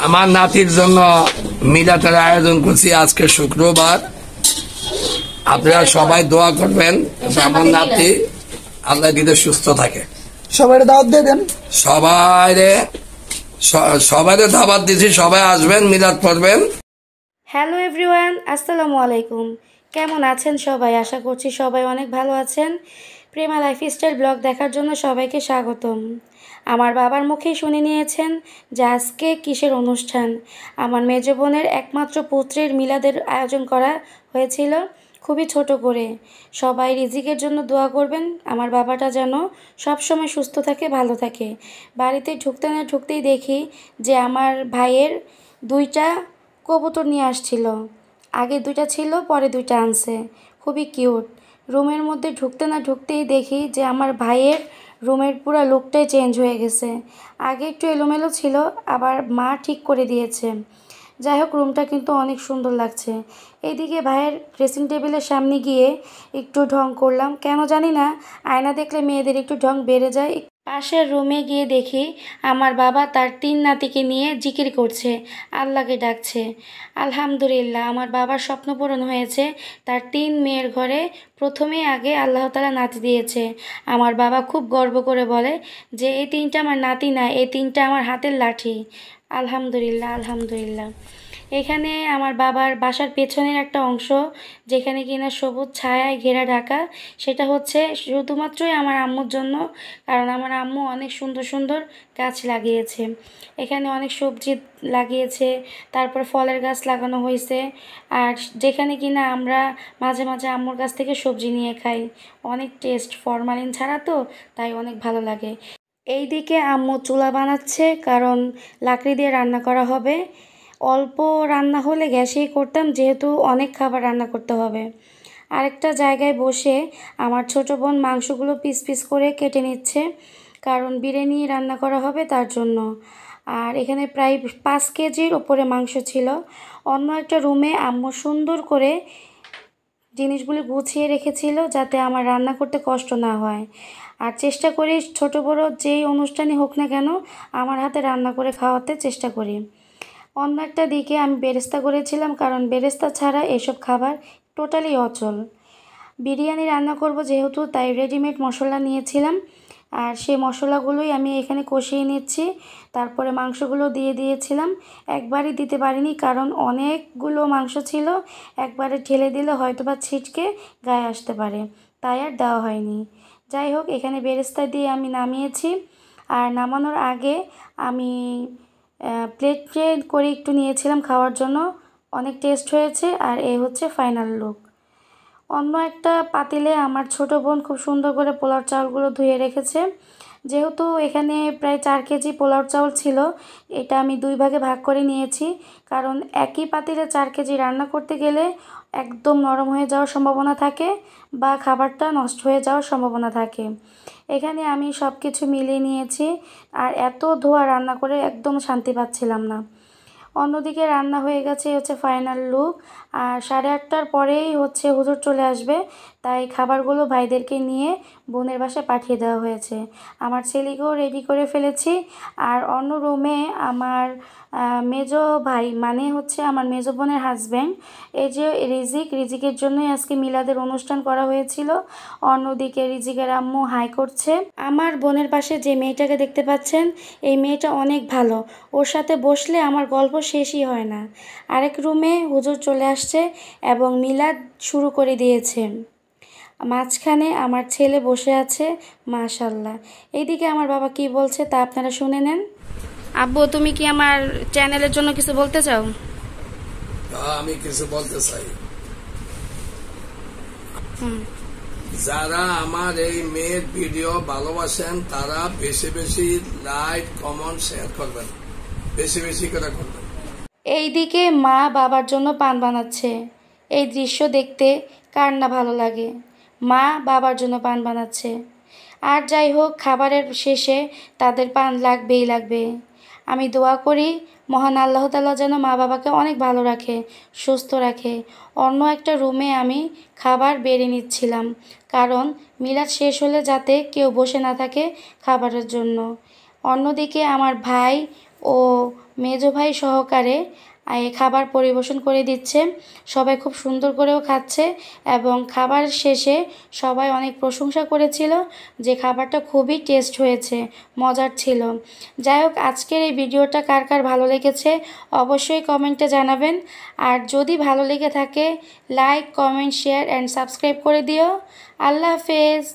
আমার নাতির জন্য মিলাদের আয়োজন করছি আজকে শুক্রবার। আপনারা সবাই দোয়া করবেন আমার নাতি আল্লাহ দিতে সুস্থ থাকে। সবাই দাওয়াত দিয়ে দেন। সবাই দাওয়াত দিচ্ছি, সবাই আসবেন, মিলাদ পড়বেন। হ্যালো এভরিওয়ান, আসসালামু আলাইকুম। কেমন আছেন সবাই? আশা করছি সবাই অনেক ভালো আছেন। প্রেমা লাইফস্টাইল ব্লগ দেখার জন্য সবাইকে স্বাগতম। আমার বাবার মুখেই শুনে নিয়েছেন যে আজকে কিসের অনুষ্ঠান। আমার মেজ বোনের একমাত্র পুত্রের মিলাদের আয়োজন করা হয়েছিল খুবই ছোট করে। সবাই রিজিকের জন্য দোয়া করবেন, আমার বাবাটা যেন সবসময় সুস্থ থাকে, ভালো থাকে। বাড়িতে ঢুকতে না ঢুকতেই দেখি যে আমার ভাইয়ের দুইটা কবুতর নিয়ে আসছিল। আগে দুইটা ছিল, পরে দুইটা আনছে, খুবই কিউট। রুমের মধ্যে ঢুকতে না ঢুকতেই দেখি যে আমার ভাইয়ের রুমের পুরো লুকটাই চেঞ্জ হয়ে গেছে। আগে একটু এলোমেলো ছিল, আবার মা ঠিক করে দিয়েছে। যাই হোক, রুমটা কিন্তু অনেক সুন্দর লাগছে। এইদিকে ভাইয়ের ড্রেসিং টেবিলের সামনে গিয়ে একটু ঢং করলাম, কেন জানি না, আয়না দেখলে মেয়েদের একটু ঢং বেড়ে যায়। পাশের রুমে গিয়ে দেখি আমার বাবা তার 3 নাতিকে নিয়ে জিকির করছে, আল্লাহকে ডাকছে। আলহামদুলিল্লাহ, আমার বাবার স্বপ্ন পূরণ হয়েছে। তার 3 মেয়ের ঘরে প্রথমেই আগে আল্লাহ তাআলা নাতি দিয়েছে। আমার বাবা খুব গর্ব করে বলে যে এই 3টা আমার নাতি না, এই 3টা আমার হাতের লাঠি। আলহামদুলিল্লাহ, আলহামদুলিল্লাহ। এখানে আমার বাবার বাসার পেছনের একটা অংশ, যেখানে কিনা সবুজ ছায়ায় ঘেরা ঢাকা, সেটা হচ্ছে শুধুমাত্রই আমার আম্মুর জন্য, কারণ আমার আম্মু অনেক সুন্দর সুন্দর গাছ লাগিয়েছে। এখানে অনেক সবজি লাগিয়েছে, তারপর ফলের গাছ লাগানো হয়েছে। আর যেখানে কিনা আমরা মাঝে মাঝে আম্মুর কাছ থেকে সবজি নিয়ে খাই, অনেক টেস্ট, ফরমালিন ছাড়া তো, তাই অনেক ভালো লাগে। এইদিকে আম্মু চুলা বানাচ্ছে, কারণ লাকড়ি দিয়ে রান্না করা হবে। অল্প রান্না হলে গ্যাসেই করতাম, যেহেতু অনেক খাবার রান্না করতে হবে। আরেকটা জায়গায় বসে আমার ছোট বোন মাংসগুলো পিস পিস করে কেটে নিচ্ছে, কারণ বিরিয়ানি রান্না করা হবে তার জন্য। আর এখানে প্রায় 5 কেজির ওপরে মাংস ছিল। অন্য একটা রুমে আম্মু সুন্দর করে জিনিসগুলি গুছিয়ে রেখেছিল, যাতে আমার রান্না করতে কষ্ট না হয়। আর চেষ্টা করি ছোট বড় যেই অনুষ্ঠানই হোক না কেন, আমার হাতে রান্না করে খাওয়াতে চেষ্টা করি। অন্য একটা দিকে আমি বেরেস্তা করেছিলাম, কারণ বেরেস্তা ছাড়া এসব খাবার টোটালি অচল। বিরিয়ানি রান্না করব যেহেতু, তাই রেডিমেড মশলা নিয়েছিলাম, আর সেই মশলাগুলোই আমি এখানে কষিয়ে নিচ্ছি। তারপরে মাংসগুলো দিয়ে দিয়েছিলাম। একবারই দিতে পারিনি, কারণ অনেকগুলো মাংস ছিল, একবারে ঠেলে দিলে হয়তোবা ছিটকে গায়ে আসতে পারে, তাই আর দেওয়া হয়নি। যাই হোক, এখানে বেরেস্তা দিয়ে আমি নামিয়েছি। আর নামানোর আগে আমি প্লেটে করে একটু নিয়েছিলাম খাওয়ার জন্য, অনেক টেস্ট হয়েছে। আর এই হচ্ছে ফাইনাল লুক। অন্য একটা পাতিলে আমার ছোট বোন খুব সুন্দর করে পোলাও চাউলগুলো ধুয়ে রেখেছে। যেহেতু এখানে প্রায় 4 কেজি পোলাও চাউল ছিল, এটা আমি 2 ভাগে ভাগ করে নিয়েছি, কারণ একই পাতিলে 4 কেজি রান্না করতে গেলে একদম নরম হয়ে যাওয়ার সম্ভাবনা থাকে, বা খাবারটা নষ্ট হয়ে যাওয়ার সম্ভাবনা থাকে। এখানে আমি সব কিছু মিলিয়ে নিয়েছি, আর এত ধোয়া রান্না করে একদম শান্তি পাচ্ছিলাম না। অন্যদিকে রান্না হয়ে গেছে, হচ্ছে ফাইনাল লুক। আর 8:30টার পরেই হচ্ছে হুজুর চলে আসবে, তাই খাবারগুলো ভাইদেরকে নিয়ে বোনের বাসায় পাঠিয়ে দেওয়া হয়েছে। আমার ছেলেকেও রেডি করে ফেলেছি। আর অন্য রুমে আমার মেজো ভাই, মানে হচ্ছে আমার মেজো বোনের হাজব্যান্ড, এই যে রিজিকের জন্যই আজকে মিলাদের অনুষ্ঠান করা হয়েছিল। অন্যদিকে রিজিকের আম্মু হাই করছে। আমার বোনের পাশে যে মেয়েটাকে দেখতে পাচ্ছেন, এই মেয়েটা অনেক ভালো, ওর সাথে বসলে আমার গল্প শেষই হয় না। আরেক রুমে হুজুর চলে আসছে এবং মিলাদ শুরু করে দিয়েছে। মাঝখানে আমার ছেলে বসে আছে, মাশাল্লাহ। এইদিকে আমার বাবা কি বলছে তা আপনারা শুনে নেন। আব্বু, তুমি কি আমার চ্যানেলের জন্য কিছু বলতে চাও? আমি কিছু বলতে চাই, যারা আমার এই মেয়ের ভিডিও ভালোবাসেন তারা বেশি বেশি লাইক, কমেন্ট, শেয়ার করবেন, বেশি বেশি করে করবেন। এইদিকে মা বাবার জন্য পান বানাচ্ছে। এই দৃশ্য দেখতে কার না ভালো লাগে। মা বাবার জন্য পান বানাচ্ছে। আর যাই হোক, খাবারের শেষে তাদের পান লাগবেই লাগবে। আমি দোয়া করি মহান আল্লাহ তাআলা যেন মা বাবাকে অনেক ভালো রাখে, সুস্থ রাখে। অন্য একটা রুমে আমি খাবার বেড়ে নিচ্ছিলাম, কারণ মিলাদ শেষ হলে যাতে কেউ বসে না থাকে খাবারের জন্য। অন্যদিকে আমার ভাই, ও মেজো ভাই সহকারে এই খাবার পরিবেশন করে দিচ্ছে। সবাই খুব সুন্দর করেও খাচ্ছে এবং খাবার শেষে সবাই অনেক প্রশংসা করেছিল যে খাবারটা খুবই টেস্ট হয়েছে, মজার ছিল। যাই হোক, আজকের এই ভিডিওটা কার কার ভালো লেগেছে অবশ্যই কমেন্টে জানাবেন। আর যদি ভালো লেগে থাকে like, comment, share and subscribe করে দিও। আল্লাহ হাফেজ।